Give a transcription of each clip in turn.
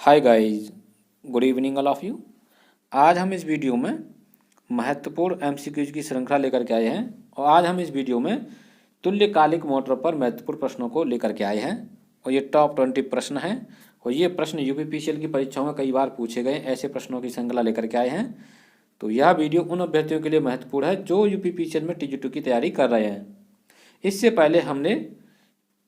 Hi guys, good evening all of you. आज हम इस वीडियो में महत्वपूर्ण एमसीक्यूज की श्रृंखला लेकर के आए हैं और आज हम इस वीडियो में तुल्यकालिक मोटर पर महत्वपूर्ण प्रश्नों को लेकर के आए हैं और ये टॉप 20 प्रश्न हैं और ये प्रश्न यूपीपीसीएल की परीक्षाओं में कई बार पूछे गए ऐसे प्रश्नों की श्रृंखला लेकर के आए हैं। तो यह वीडियो उन अभ्यर्थियों के लिए महत्वपूर्ण है जो यूपीपीसीएल में टीजी 2 की तैयारी कर रहे हैं। इससे पहले हमने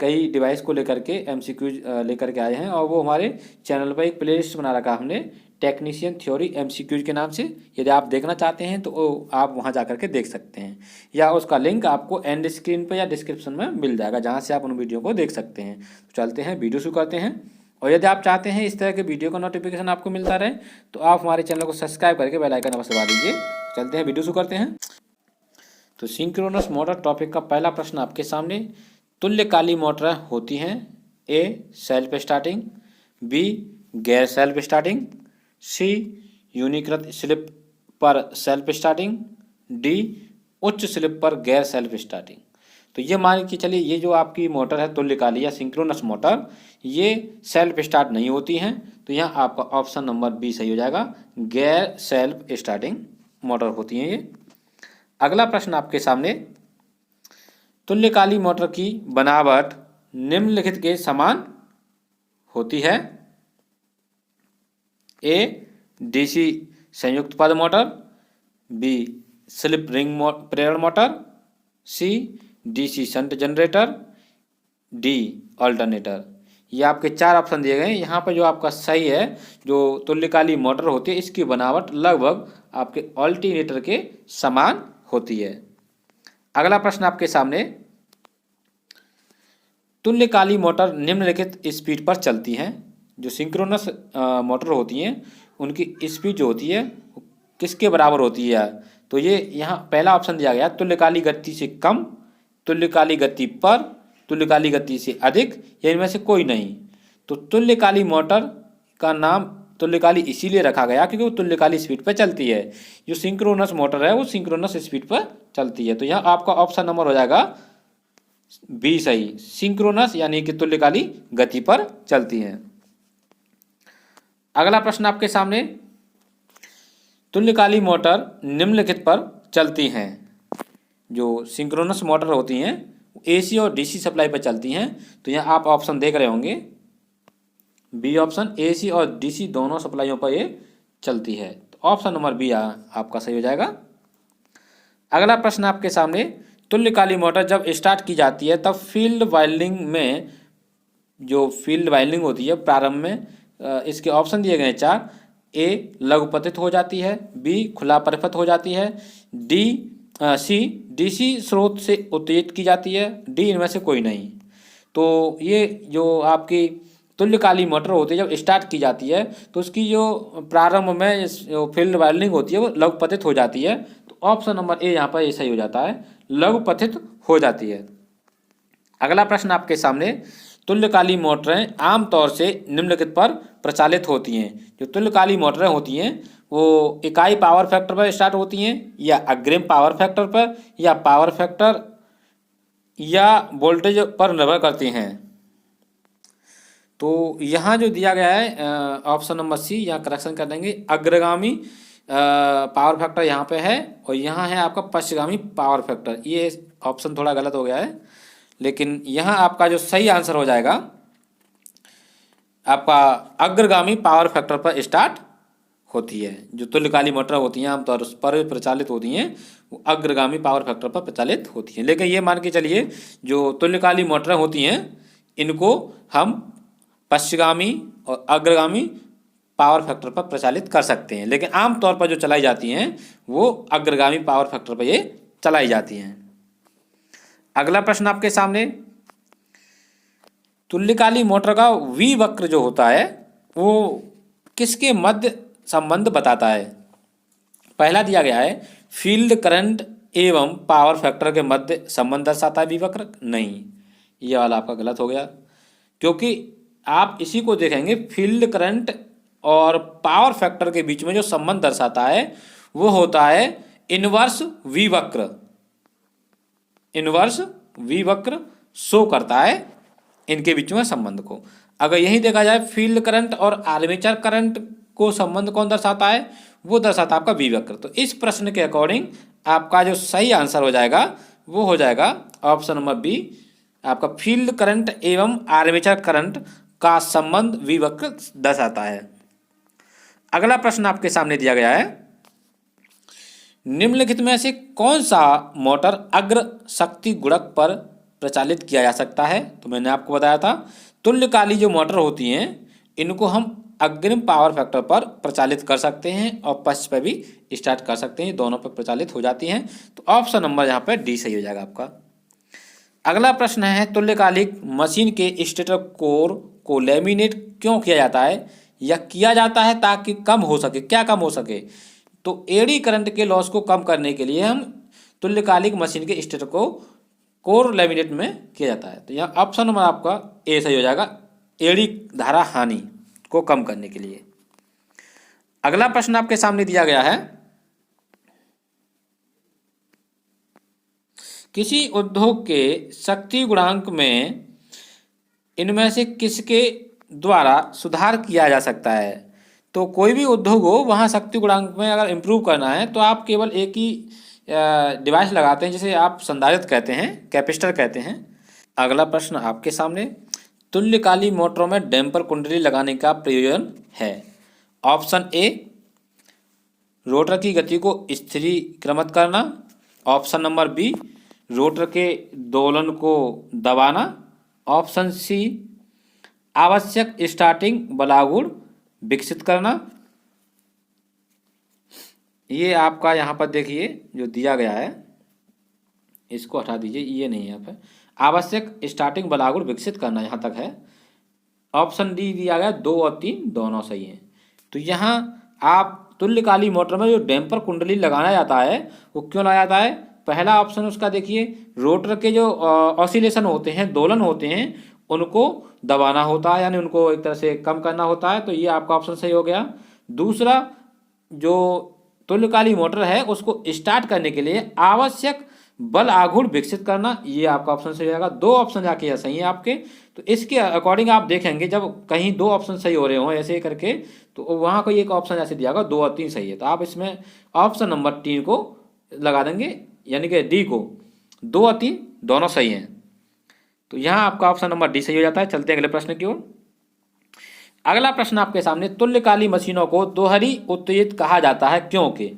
कई डिवाइस को लेकर के एमसीक्यूज लेकर के आए हैं और वो हमारे चैनल पर एक प्लेलिस्ट बना रखा हमने टेक्नीशियन थ्योरी एमसीक्यूज के नाम से। यदि आप देखना चाहते हैं तो आप वहां जा कर के देख सकते हैं या उसका लिंक आपको एंड स्क्रीन पर या डिस्क्रिप्शन में मिल जाएगा जहां से आप उन वीडियो को देख सकते हैं। तो चलते हैं, वीडियो शुरू करते हैं। और यदि आप चाहते हैं इस तरह के वीडियो का नोटिफिकेशन आपको मिलता रहे तो आप हमारे चैनल को सब्सक्राइब करके बेल आइकन अवश्य दबा दीजिए। चलते हैं, वीडियो शुरू करते हैं। तो सिंक्रोनस मोटर टॉपिक का पहला प्रश्न आपके सामने। तुल्यकाली मोटरें होती हैं ए सेल्फ स्टार्टिंग, बी गैर सेल्फ स्टार्टिंग, सी यूनिकृत स्लिप पर सेल्फ स्टार्टिंग, डी उच्च स्लिप पर गैर सेल्फ स्टार्टिंग। तो ये मान के चलिए ये जो आपकी मोटर है तुल्यकाली या सिंक्रोनस मोटर ये सेल्फ स्टार्ट नहीं होती हैं, तो यहाँ आपका ऑप्शन नंबर बी सही हो जाएगा, गैर सेल्फ स्टार्टिंग मोटर होती हैं ये। अगला प्रश्न आपके सामने। तुल्यकाली मोटर की बनावट निम्नलिखित के समान होती है ए डीसी संयुक्त पद मोटर, बी स्लिप रिंग प्रेरण motor, C DC shunt generator, D alternator. ये आपके चार ऑप्शन दिए गए हैं। यहाँ पर जो आपका सही है जो तुल्यकाली मोटर होती है इसकी बनावट लगभग आपके अल्टरनेटर के समान होती है। अगला प्रश्न आपके सामने। तुल्यकाली मोटर निम्नलिखित स्पीड पर चलती हैं। जो सिंक्रोनस मोटर होती हैं उनकी स्पीड जो होती है किसके बराबर होती है? तो ये यहाँ पहला ऑप्शन दिया गया तुल्यकाली गति से कम, तुल्यकाली गति पर, तुल्यकाली गति से अधिक या इनमें से कोई नहीं। तो तुल्यकाली मोटर का नाम तुल्यकाली इसीलिए रखा गया क्योंकि वो तुल्यकाली स्पीड पर चलती है। जो सिंक्रोनस मोटर है वो सिंक्रोनस स्पीड पर चलती है। तो यहाँ आपका ऑप्शन नंबर हो जाएगा बी सही, सिंक्रोनस यानी कि तुल्यकाली गति पर चलती हैं। अगला प्रश्न आपके सामने। तुल्यकाली मोटर निम्नलिखित पर चलती हैं। जो सिंक्रोनस मोटर होती हैं एसी और डीसी सप्लाई पर चलती हैं। तो यहाँ आप ऑप्शन देख रहे होंगे बी ऑप्शन, एसी और डीसी दोनों सप्लाइयों पर ये चलती है। तो ऑप्शन नंबर बी आपका सही हो जाएगा। अगला प्रश्न आपके सामने। तुल्यकाली मोटर जब स्टार्ट की जाती है तब फील्ड वाइंडिंग में, जो फील्ड वाइंडिंग होती है प्रारंभ में, इसके ऑप्शन दिए गए हैं चार। ए लघुपतित हो जाती है, बी खुला परिपथ हो जाती है, सी डीसी स्रोत से उत्तेजित की जाती है, डी इनमें से कोई नहीं। तो ये जो आपकी तुल्यकाली मोटर होती है जब स्टार्ट की जाती है तो उसकी जो प्रारंभ में जो फील्ड वाइंडिंग होती है वो लघुपतित हो जाती है। तो ऑप्शन नंबर ए यहाँ पर ये सही हो जाता है, लघुपतित हो जाती है। अगला प्रश्न आपके सामने। तुल्यकाली मोटरें आमतौर से निम्नलिखित पर प्रचालित होती हैं। जो तुल्यकाली मोटरें होती हैं वो इकाई पावर फैक्टर पर स्टार्ट होती हैं या अग्रिम पावर फैक्टर पर या पावर फैक्टर या वोल्टेज पर निर्भर करती हैं। तो यहाँ जो दिया गया है ऑप्शन नंबर सी, यहाँ करेक्शन कर देंगे, अग्रगामी पावर फैक्टर यहाँ पे है और यहाँ है आपका पश्चगामी पावर फैक्टर। ये ऑप्शन थोड़ा गलत हो गया है लेकिन यहाँ आपका जो सही आंसर हो जाएगा आपका अग्रगामी पावर फैक्टर पर स्टार्ट होती है। जो तुल्यकाली मोटर होती हैं आमतौर पर प्रचालित होती हैं वो अग्रगामी पावर फैक्टर पर प्रचालित होती हैं। लेकिन ये मान के चलिए जो तुल्यकाली मोटरें होती हैं इनको हम पश्चगामी और अग्रगामी पावर फैक्टर पर प्रचालित कर सकते हैं, लेकिन आमतौर पर जो चलाई जाती हैं वो अग्रगामी पावर फैक्टर पर ये चलाई जाती हैं। अगला प्रश्न आपके सामने। तुल्यकाली मोटर का वी वक्र जो होता है वो किसके मध्य संबंध बताता है? पहला दिया गया है फील्ड करंट एवं पावर फैक्टर के मध्य संबंध दर्शाता है वी वक्र। नहीं, ये वाला आपका गलत हो गया क्योंकि आप इसी को देखेंगे फील्ड करंट और पावर फैक्टर के बीच में जो संबंध दर्शाता है वो होता है इनवर्स वी वक्र। इनवर्स वी वक्र शो करता है इनके बीच में संबंध को। अगर यही देखा जाए फील्ड करंट और आर्मेचर करंट को संबंध कौन दर्शाता है, वो दर्शाता है आपका V वक्र। तो इस प्रश्न के अकॉर्डिंग आपका जो सही आंसर हो जाएगा वो हो जाएगा ऑप्शन नंबर बी, आपका फील्ड करंट एवं आर्मेचर करंट का संबंध V वक्र दर्शाता है। अगला प्रश्न आपके सामने दिया गया है, निम्नलिखित में से कौन सा मोटर अग्र शक्ति गुणक पर प्रचालित किया जा सकता है। तो मैंने आपको बताया था तुल्यकाली जो मोटर होती हैं इनको हम अग्रिम पावर फैक्टर पर प्रचालित कर सकते हैं और पश्च पर भी स्टार्ट कर सकते हैं, दोनों पर प्रचालित हो जाती हैं। तो ऑप्शन नंबर यहाँ पर डी सही हो जाएगा आपका। अगला प्रश्न है, तुल्यकालिक मशीन के स्टेटर कोर को लेमिनेट क्यों किया जाता है या किया जाता है ताकि कम हो सके, क्या कम हो सके। तो एडी करंट के लॉस को कम करने के लिए हम तुल्यकालिक मशीन के स्टेटर को कोर लेमिनेट में किया जाता है। तो यहाँ ऑप्शन नंबर आपका ए सही हो जाएगा, एडी धारा हानि को कम करने के लिए। अगला प्रश्न आपके सामने दिया गया है, किसी उद्योग के शक्ति गुणांक में इनमें से किसके द्वारा सुधार किया जा सकता है। तो कोई भी उद्योग हो वहाँ शक्ति गुणांक में अगर इम्प्रूव करना है तो आप केवल एक ही डिवाइस लगाते हैं जिसे आप संधारित्र कहते हैं, कैपेसिटर कहते हैं। अगला प्रश्न आपके सामने, तुल्यकाली मोटरों में डैम्पर कुंडली लगाने का प्रयोजन है। ऑप्शन ए, रोटर की गति को स्थिरीक्रमित करना। ऑप्शन नंबर बी, रोटर के दोलन को दबाना। ऑप्शन सी, आवश्यक स्टार्टिंग बलागुण विकसित करना। ये आपका यहाँ पर देखिए जो दिया गया है इसको हटा दीजिए, ये नहीं है यहाँ पर, आवश्यक स्टार्टिंग बलागुण विकसित करना यहाँ तक है। ऑप्शन डी दिया गया 2 और 3 दोनों सही हैं। तो यहाँ आप तुल्यकाली मोटर में जो डैम्पर कुंडली लगाया जाता है वो क्यों लगाया जाता है। पहला ऑप्शन उसका देखिए, रोटर के जो ऑसिलेशन होते हैं, दोलन होते हैं, उनको दबाना होता है यानी उनको एक तरह से कम करना होता है। तो ये आपका ऑप्शन सही हो गया। दूसरा, जो तुल्यकाली मोटर है उसको स्टार्ट करने के लिए आवश्यक बल आघूर्ण विकसित करना, ये आपका ऑप्शन सही होगा। 2 ऑप्शन जाके यह सही है आपके। तो इसके अकॉर्डिंग आप देखेंगे जब कहीं 2 ऑप्शन सही हो रहे हों ऐसे करके तो वहाँ कोई एक ऑप्शन ऐसे दिया होगा 2 और 3 सही है। तो आप इसमें ऑप्शन नंबर 3 को लगा देंगे यानी कि डी को, 2 और 3 दोनों सही हैं। तो यहाँ आपका ऑप्शन नंबर डी सही हो जाता है। चलते हैं अगले प्रश्न की ओर। अगला प्रश्न आपके सामने, तुल्यकाली मशीनों को दोहरी उत्तेजित कहा जाता है क्योंकि।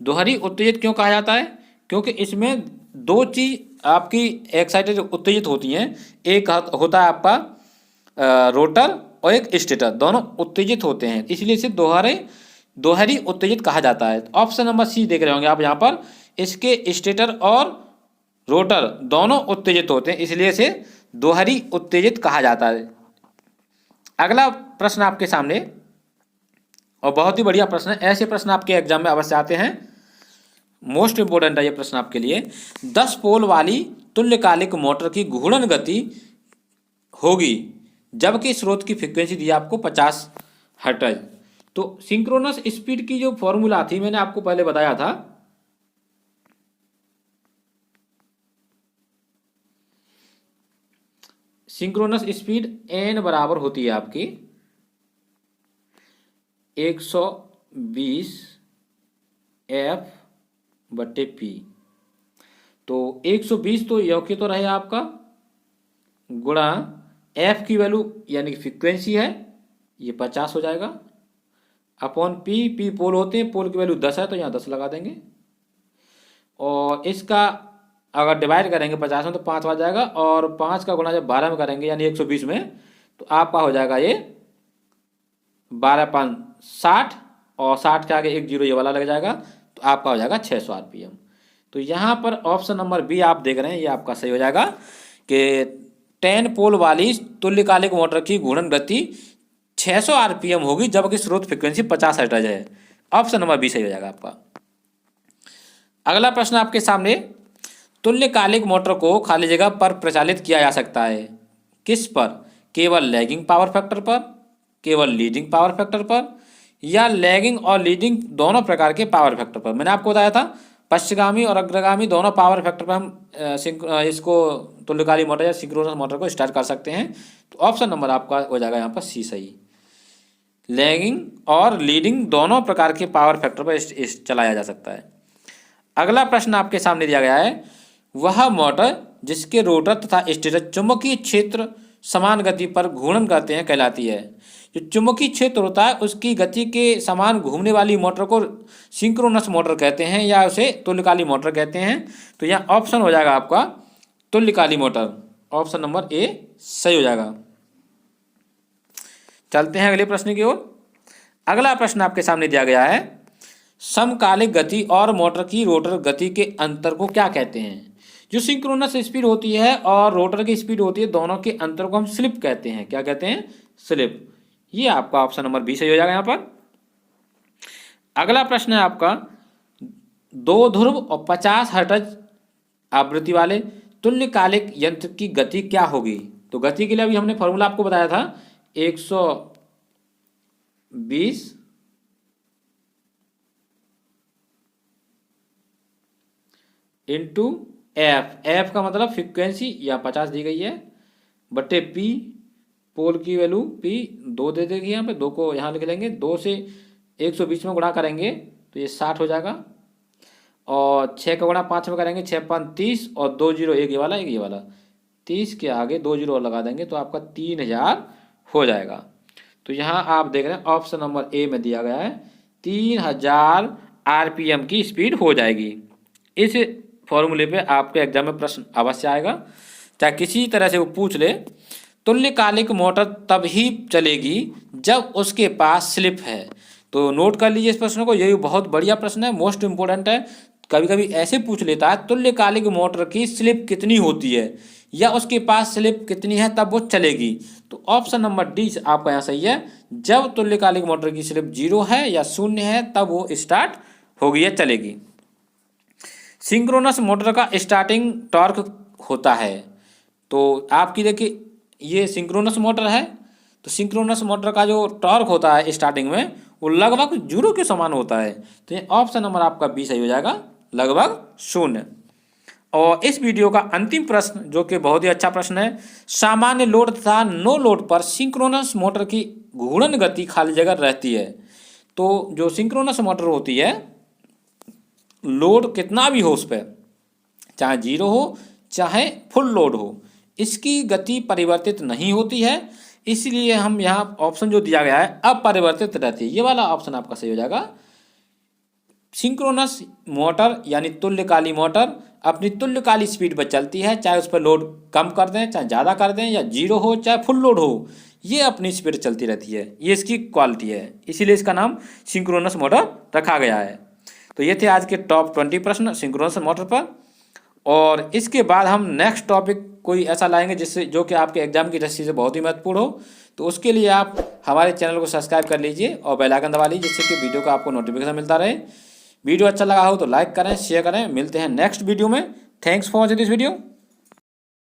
दोहरी उत्तेजित क्यों कहा जाता है, क्योंकि इसमें 2 चीज आपकी एक साइड उत्तेजित होती हैं, एक होता है आपका रोटर और एक स्टेटर, दोनों उत्तेजित होते हैं, इसलिए इसे दोहरी उत्तेजित कहा जाता है। ऑप्शन नंबर सी देख रहे होंगे आप यहाँ पर, इसके स्टेटर और रोटर दोनों उत्तेजित होते हैं इसलिए इसे दोहरी उत्तेजित कहा जाता है। अगला प्रश्न आपके सामने, और बहुत ही बढ़िया प्रश्न है, ऐसे प्रश्न आपके एग्जाम में अवश्य आते हैं, मोस्ट इंपोर्टेंट है ये प्रश्न आपके लिए। 10 पोल वाली तुल्यकालिक मोटर की घूर्णन गति होगी जबकि स्रोत की फ्रीक्वेंसी दी आपको 50 हर्ट्ज। तो सिंक्रोनस स्पीड की जो फॉर्मूला थी मैंने आपको पहले बताया था, सिंक्रोनस स्पीड n बराबर होती है आपकी 120 F/P। तो 120 तो योग्य तो रहे आपका, गुणा F की वैल्यू यानी कि फ्रीक्वेंसी है ये 50 हो जाएगा, अपॉन P पोल होते हैं, पोल की वैल्यू 10 है तो यहाँ 10 लगा देंगे, और इसका अगर डिवाइड करेंगे 50 में तो 5 आ जाएगा, और 5 का गुणा जब 12 में करेंगे यानी 120 में तो आपका हो जाएगा ये 12×5 60, और 60 के आगे 1 0 ये वाला लग जाएगा तो आपका हो जाएगा 600 RPM। तो यहाँ पर ऑप्शन नंबर बी आप देख रहे हैं ये आपका सही हो जाएगा कि 10 पोल वाली तुल्यकालिक मोटर की घूर्णन गति 600 RPM होगी जबकि स्रोत फ्रीक्वेंसी 50 हर्ट्ज है। ऑप्शन नंबर बी सही हो जाएगा आपका। अगला प्रश्न आपके सामने, तुल्यकालिक मोटर को खाली जगह पर प्रचालित किया जा सकता है किस पर, केवल लैगिंग पावर फैक्टर पर, केवल लीडिंग पावर फैक्टर पर, या लैगिंग और लीडिंग दोनों प्रकार के पावर फैक्टर पर। मैंने आपको बताया था पश्चगामी और अग्रगामी दोनों पावर फैक्टर पर हम इसको तुल्यकालिक मोटर या सिंक्रोनस मोटर को स्टार्ट कर सकते हैं। तो ऑप्शन नंबर आपका हो जाएगा यहाँ पर सी सही। लैगिंग और लीडिंग दोनों प्रकार के पावर फैक्टर पर चलाया जा सकता है। अगला प्रश्न आपके सामने दिया गया है, वह मोटर जिसके रोटर तथा स्टेटर चुंबकीय क्षेत्र समान गति पर घूर्णन करते हैं कहलाती है। जो चुंबकीय क्षेत्र होता है उसकी गति के समान घूमने वाली मोटर को सिंक्रोनस मोटर कहते हैं या उसे तुल्यकालिक मोटर कहते हैं। तो यहाँ ऑप्शन हो जाएगा आपका तुल्यकालिक मोटर, ऑप्शन नंबर ए सही हो जाएगा। चलते हैं अगले प्रश्न की ओर। अगला प्रश्न आपके सामने दिया गया है, समकालिक गति और मोटर की रोटर गति के अंतर को क्या कहते हैं। जो सिंक्रोनस स्पीड होती है और रोटर की स्पीड होती है दोनों के अंतर को हम स्लिप कहते हैं। क्या कहते हैं? स्लिप। ये आपका ऑप्शन नंबर बी सही हो जाएगा यहाँ पर। अगला प्रश्न है आपका, 2 ध्रुव और 50 हर्ट्ज आवृत्ति वाले तुल्यकालिक यंत्र की गति क्या होगी। तो गति के लिए अभी हमने फॉर्मूला आपको बताया था 120 इंटू एफ का मतलब फ्रिक्वेंसी या 50 दी गई है बटे पी, पोल की वैल्यू पी 2 दे देगी यहाँ पे, 2 को यहाँ लिख लेंगे, 2 से 120 में गुणा करेंगे तो ये 60 हो जाएगा और 6 का गुणा 5 में करेंगे 6 5 30 और 2 0 एक ये वाला 30 के आगे 2 0 लगा देंगे तो आपका 3000 हो जाएगा। तो यहाँ आप देख रहे हैं ऑप्शन नंबर ए में दिया गया है 3000 आरपीएम की स्पीड हो जाएगी। इस फॉर्मूले पे आपके एग्जाम में प्रश्न अवश्य आएगा, चाहे किसी तरह से वो पूछ ले। तुल्यकालिक मोटर तब ही चलेगी जब उसके पास स्लिप है। तो नोट कर लीजिए इस प्रश्न को, ये बहुत बढ़िया प्रश्न है, मोस्ट इंपोर्टेंट है। कभी कभी ऐसे पूछ लेता है तुल्यकालिक मोटर की स्लिप कितनी होती है या उसके पास स्लिप कितनी है तब वो चलेगी। तो ऑप्शन नंबर डी आपका यहाँ सही है। जब तुल्यकालिक मोटर की स्लिप 0 है या 0 है तब वो स्टार्ट होगी या चलेगी। सिंक्रोनस मोटर का स्टार्टिंग टॉर्क होता है। तो आपकी देखिए ये सिंक्रोनस मोटर है, तो सिंक्रोनस मोटर का जो टॉर्क होता है स्टार्टिंग में वो लगभग 0 के समान होता है। तो ये ऑप्शन नंबर आपका बी सही हो जाएगा, लगभग 0। और इस वीडियो का अंतिम प्रश्न जो कि बहुत ही अच्छा प्रश्न है, सामान्य लोड तथा नो लोड पर सिंक्रोनस मोटर की घूर्णन गति खाली जगह रहती है। तो जो सिंक्रोनस मोटर होती है लोड कितना भी हो उस पर, चाहे 0 हो चाहे फुल लोड हो, इसकी गति परिवर्तित नहीं होती है। इसलिए हम यहाँ ऑप्शन जो दिया गया है अपरिवर्तित रहती है, ये वाला ऑप्शन आपका सही हो जाएगा। सिंक्रोनस मोटर यानी तुल्यकालिक मोटर अपनी तुल्यकालिक स्पीड पर चलती है, चाहे उस पर लोड कम कर दें चाहे ज़्यादा कर दें, या 0 हो चाहे फुल लोड हो, ये अपनी स्पीड चलती रहती है। ये इसकी क्वालिटी है, इसीलिए इसका नाम सिंक्रोनस मोटर रखा गया है। तो ये थे आज के टॉप 20 प्रश्न सिंक्रोनस मोटर पर। और इसके बाद हम नेक्स्ट टॉपिक कोई ऐसा लाएंगे जिससे जो कि आपके एग्जाम की दृष्टि से बहुत ही महत्वपूर्ण हो। तो उसके लिए आप हमारे चैनल को सब्सक्राइब कर लीजिए और बेल आइकन दबा लीजिए, जिससे कि वीडियो का आपको नोटिफिकेशन मिलता रहे। वीडियो अच्छा लगा हो तो लाइक करें, शेयर करें। मिलते हैं नेक्स्ट वीडियो में। Thanks for watching this video.